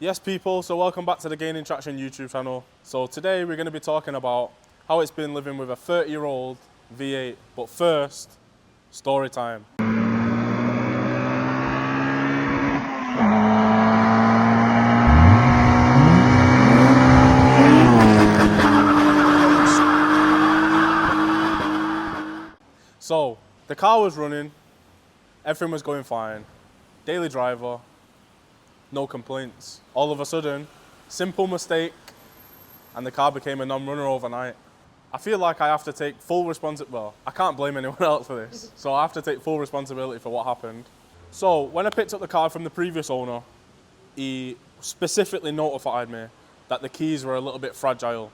Yes people, so welcome back to the Gainin Traction YouTube channel. So today we're going to be talking about how it's been living with a 30-year-old V8. But first, story time. So the car was running, everything was going fine, daily driver, no complaints. All of a sudden, simple mistake, and the car became a non-runner overnight. I feel like I have to take full responsibility. Well, I can't blame anyone else for this, so I have to take full responsibility for what happened. So when I picked up the car from the previous owner, he specifically notified me that the keys were a little bit fragile.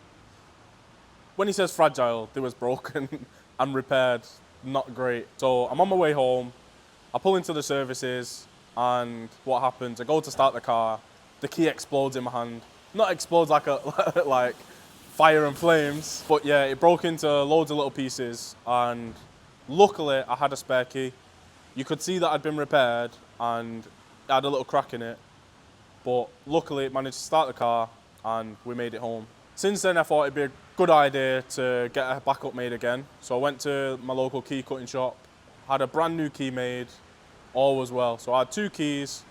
When he says fragile, they was broken and repaired, not great. So I'm on my way home, I pull into the services, and what happens? I go to start the car, the key explodes in my hand. Not explodes like like fire and flames, but yeah, it broke into loads of little pieces, and luckily I had a spare key. You could see that I'd been repaired and it had a little crack in it, but luckily it managed to start the car and we made it home. Since then I thought it'd be a good idea to get a backup made again. So I went to my local key cutting shop, had a brand new key made, all was well. So I had 2 keys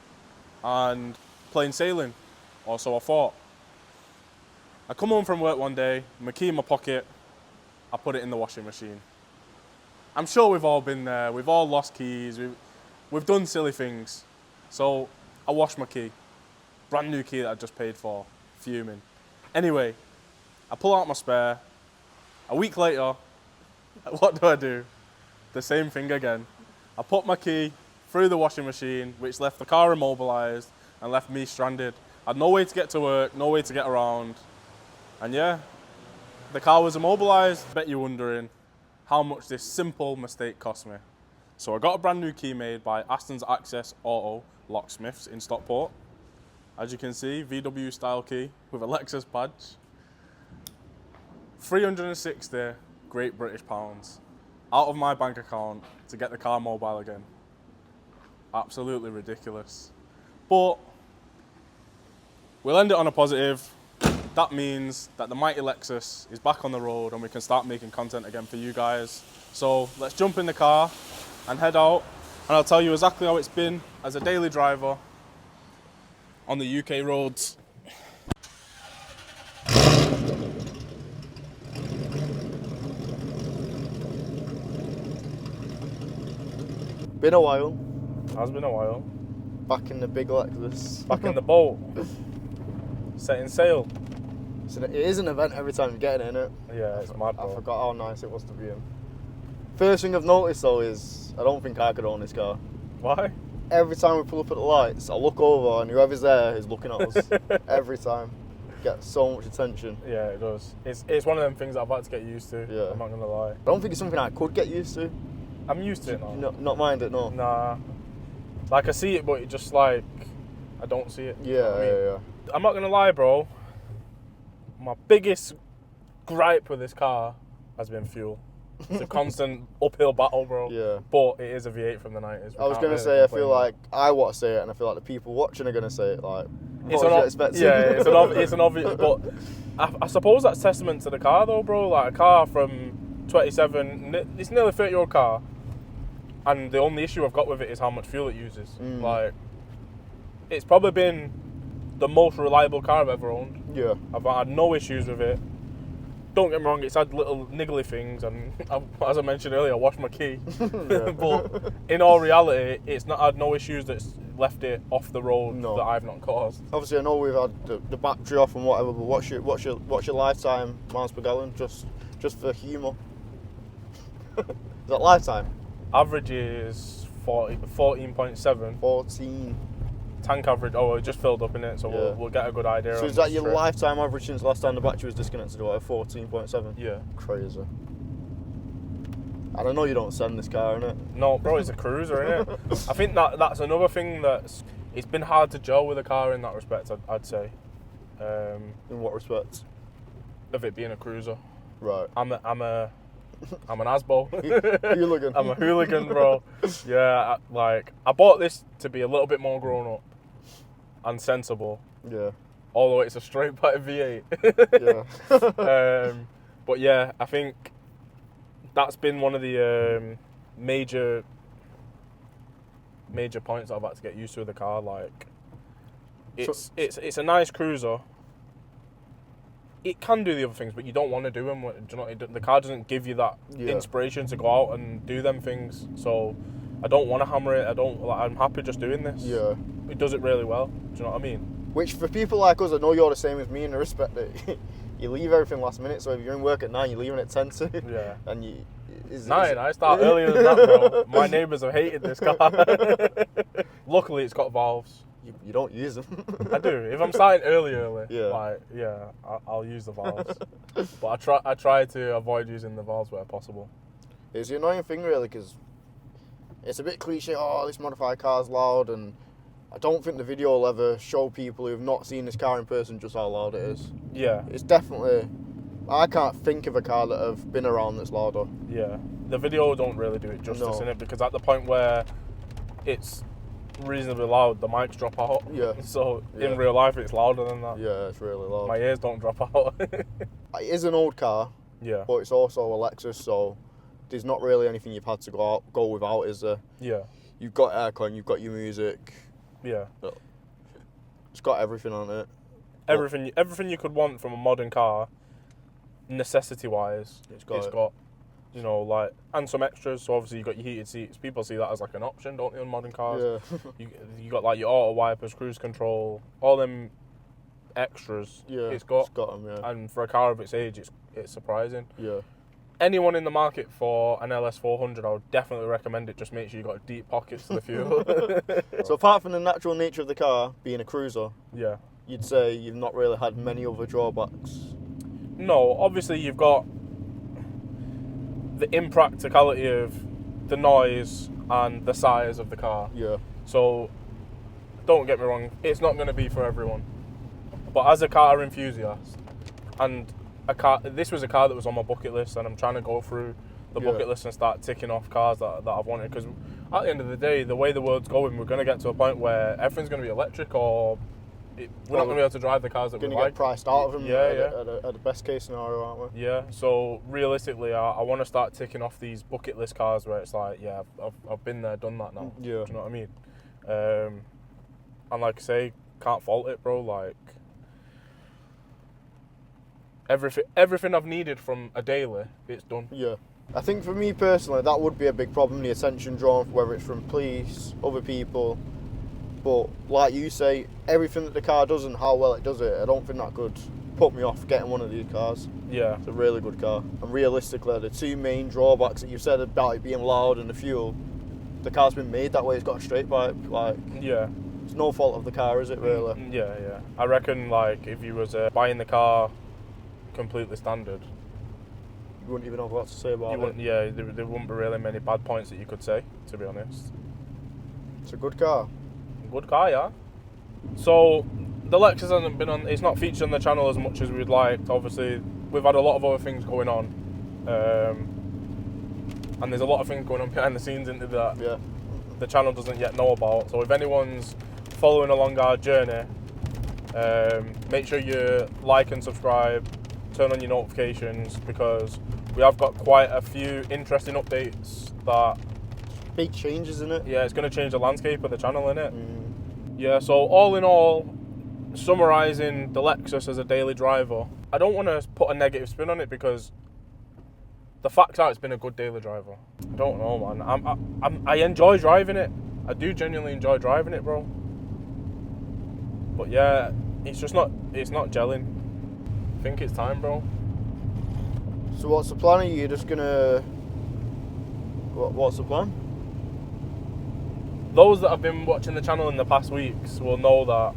and plain sailing, or so I thought. I come home from work one day, my key in my pocket, I put it in the washing machine. I'm sure we've all been there, we've all lost keys, we've done silly things. So I washed my key, brand new key that I just paid for, fuming. Anyway, I pull out my spare. A week later, what do? The same thing again. I put my key through the washing machine, which left the car immobilized and left me stranded. I had no way to get to work, no way to get around. And yeah, the car was immobilized. Bet you're wondering how much this simple mistake cost me. So I got a brand new key made by Aston's Access Auto Locksmiths in Stockport. As you can see, VW style key with a Lexus badge. 360 Great British pounds out of my bank account to get the car mobile again. Absolutely ridiculous. But we'll end it on a positive. That means that the mighty Lexus is back on the road and we can start making content again for you guys. So let's jump in the car and head out, and I'll tell you exactly how it's been as a daily driver on the UK roads. Been a while. Has been a while. Back in the big Lexus. Back in the boat. Setting sail. So it is an event every time you get in it. Yeah, it's mad, bro. I forgot how nice it was to be in. First thing I've noticed though is I don't think I could own this car. Why? Every time we pull up at the lights, I look over and whoever's there is looking at us. Every time. Get so much attention. Yeah, it does. It's one of them things that I've had to get used to. Yeah. I'm not gonna lie. I don't think it's something I could get used to. I'm used to it now. Not mind it, no. Nah. Like I see it, but it just like I don't see it. Yeah, You know what I mean? yeah. I'm not gonna lie, bro. My biggest gripe with this car has been fuel. It's a constant uphill battle, bro. Yeah. But it is a V8 from the 90s. I was gonna say, I feel like I want to say it, and I feel like the people watching are gonna say it. Like, It's what an was you expecting? Yeah, it's an obvious. But I suppose that's testament to the car, though, bro. Like a car from 27, it's nearly 30-year-old car, and the only issue I've got with it is how much fuel it uses. Like, it's probably been the most reliable car I've ever owned. Yeah. I've had no issues with it. Don't get me wrong, it's had little niggly things, and as I mentioned earlier, I washed my key. But in all reality, it's not had no issues that's left it off the road that I've not caused. Obviously, I know we've had the battery off and whatever, but what's your lifetime miles per gallon, just for humour? Is that lifetime? Average is 14.7. 14. Tank average, it just filled up in it, so Yeah. we'll get a good idea. So on is that this your trip. lifetime average since last time the battery was disconnected, or 14.7? Yeah. Crazy. And I know you don't send this car, innit? No, bro, it's a cruiser, innit? I think that's another thing it's been hard to gel with a car in that respect, I'd say. In what respect? Of it being a cruiser. Right. I'm an asbo. Hooligan. I'm a hooligan, bro. Yeah, I bought this to be a little bit more grown up and sensible. Yeah. Although it's a straight pipe V8. Yeah. But yeah, I think that's been one of the major points I've had to get used to with the car. Like, it's a nice cruiser. It can do the other things, but you don't want to do them. Do you know, the car doesn't give you that inspiration to go out and do them things. So I don't want to hammer it. I'm happy just doing this. Yeah. It does it really well. Do you know what I mean? Which for people like us, I know you're the same as me in the respect that you leave everything last minute. So if you're in work at 9, you're leaving at 10 too. Yeah. And you. 9. I start earlier than that, bro. My neighbours have hated this car. Luckily, it's got valves. You don't use them. I do. If I'm starting early, yeah. I'll use the valves. But I try to avoid using the valves where possible. It's the annoying thing, really, because it's a bit cliche. Oh, this modified car's loud, and I don't think the video will ever show people who've not seen this car in person just how loud it is. Yeah. It's definitely. I can't think of a car that have been around that's louder. Yeah. The video don't really do it justice in it, because at the point where it's reasonably loud, the mics drop out. Yeah. So in real life, it's louder than that. Yeah, it's really loud. My ears don't drop out. It is an old car. Yeah. But it's also a Lexus, so there's not really anything you've had to go without, is there? Yeah. You've got aircon, you've got your music. Yeah. It's got everything on it. Everything you could want from a modern car, necessity-wise, it's got. You know, like, and some extras. So obviously you got your heated seats. People see that as like an option, don't they, on modern cars? Yeah. you got like your auto wipers, cruise control, all them extras. Yeah. It's got them. Yeah. And for a car of its age, it's surprising. Yeah. Anyone in the market for an LS400, I would definitely recommend it. Just make sure you got deep pockets to the fuel. So apart from the natural nature of the car being a cruiser, yeah, you'd say you've not really had many other drawbacks. No, obviously you've got the impracticality of the noise and the size of the car. Yeah. So, don't get me wrong, it's not going to be for everyone. But as a car enthusiast, and this was a car that was on my bucket list, and I'm trying to go through the bucket list and start ticking off cars that I've wanted. Because at the end of the day, the way the world's going, we're going to get to a point where everything's going to be electric, or we're not going to be able to drive the cars that we like. Going to get priced out of them at the best case scenario, aren't we? Yeah, so realistically, I want to start ticking off these bucket list cars where it's like, yeah, I've been there, done that now. Yeah. Do you know what I mean? And like I say, can't fault it, bro. Like, everything I've needed from a daily, it's done. Yeah. I think for me personally, that would be a big problem, the attention drawn, whether it's from police, other people. But like you say, everything that the car does and how well it does it, I don't think that could put me off getting one of these cars. Yeah. It's a really good car. And realistically, the two main drawbacks that you've said about it being loud and the fuel, the car's been made that way. It's got a straight pipe. Like, yeah. It's no fault of the car, is it, really? Yeah. I reckon, like, if you was buying the car completely standard, you wouldn't even know what to say about it. Yeah, there wouldn't be really many bad points that you could say, to be honest. It's a good car. Good car, yeah. So the Lexus hasn't been on. It's not featured on the channel as much as we'd like. Obviously, we've had a lot of other things going on, and there's a lot of things going on behind the scenes into that. Yeah. The channel doesn't yet know about. So if anyone's following along our journey, make sure you like and subscribe, turn on your notifications, because we have got quite a few interesting updates that. Big changes in it. Yeah, it's going to change the landscape of the channel, innit? Mm. Yeah, so all in all, summarising the Lexus as a daily driver, I don't want to put a negative spin on it, because the facts are it's been a good daily driver. I don't know, man. I enjoy driving it. I do genuinely enjoy driving it, bro. But yeah, it's not gelling. I think it's time, bro. So what's the plan? Are you just gonna... What's the plan? Those that have been watching the channel in the past weeks will know that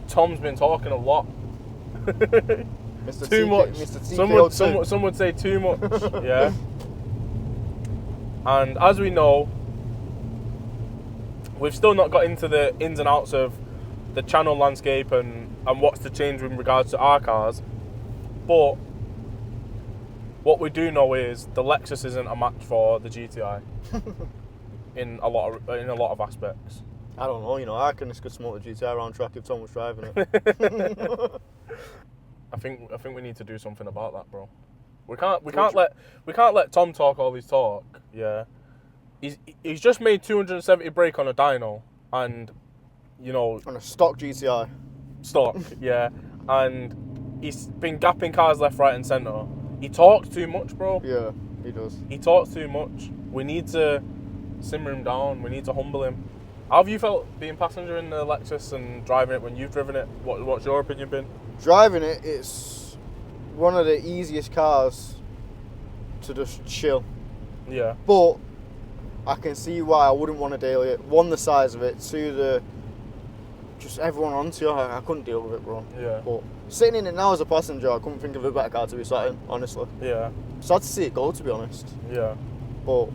Tom's been talking a lot. Mr. Too much. Mr. Some would say too much. Yeah. And as we know, we've still not got into the ins and outs of the channel landscape and what's to change with regards to our cars. But what we do know is the Lexus isn't a match for the GTI in a lot of aspects. I don't know, you know, I reckon this could smoke the GTR around track if Tom was driving it. I think we need to do something about that, bro. We can't let Tom talk all his talk. Yeah, he's just made 270 brake on a dyno, and you know, On a stock GTI. stock. Yeah, and he's been gapping cars left, right, and centre. He talks too much, bro. Yeah, he does. He talks too much. We need to simmer him down. We need to humble him. How have you felt being passenger in the Lexus and driving it when you've driven it? What's your opinion been? Driving it, it's one of the easiest cars to just chill. Yeah. But I can see why I wouldn't want to daily it. One, the size of it. Two, the just everyone onto you. I couldn't deal with it, bro. Yeah. But sitting in it now as a passenger, I couldn't think of a better car to be sat in, honestly. Yeah. Sad to see it go, to be honest. Yeah. But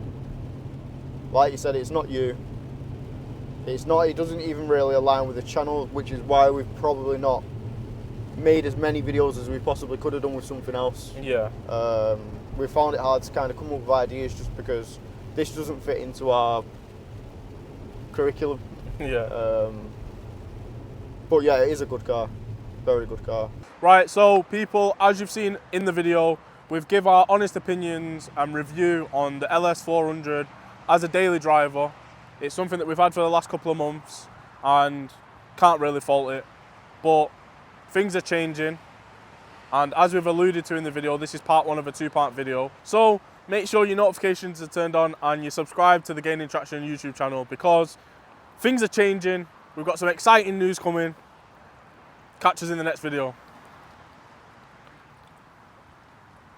like you said, it's not you. It's not. It doesn't even really align with the channel, which is why we've probably not made as many videos as we possibly could have done with something else. Yeah. We found it hard to kind of come up with ideas just because this doesn't fit into our curriculum. Yeah. But yeah, it is a good car. Very good car. Right, so people, as you've seen in the video, we've give our honest opinions and review on the LS400 as a daily driver. It's something that we've had for the last couple of months and can't really fault it. But things are changing. And as we've alluded to in the video, this is part one of a two-part video. So make sure your notifications are turned on and you subscribe to the Gainin Traction YouTube channel because things are changing. We've got some exciting news coming. Catch us in the next video.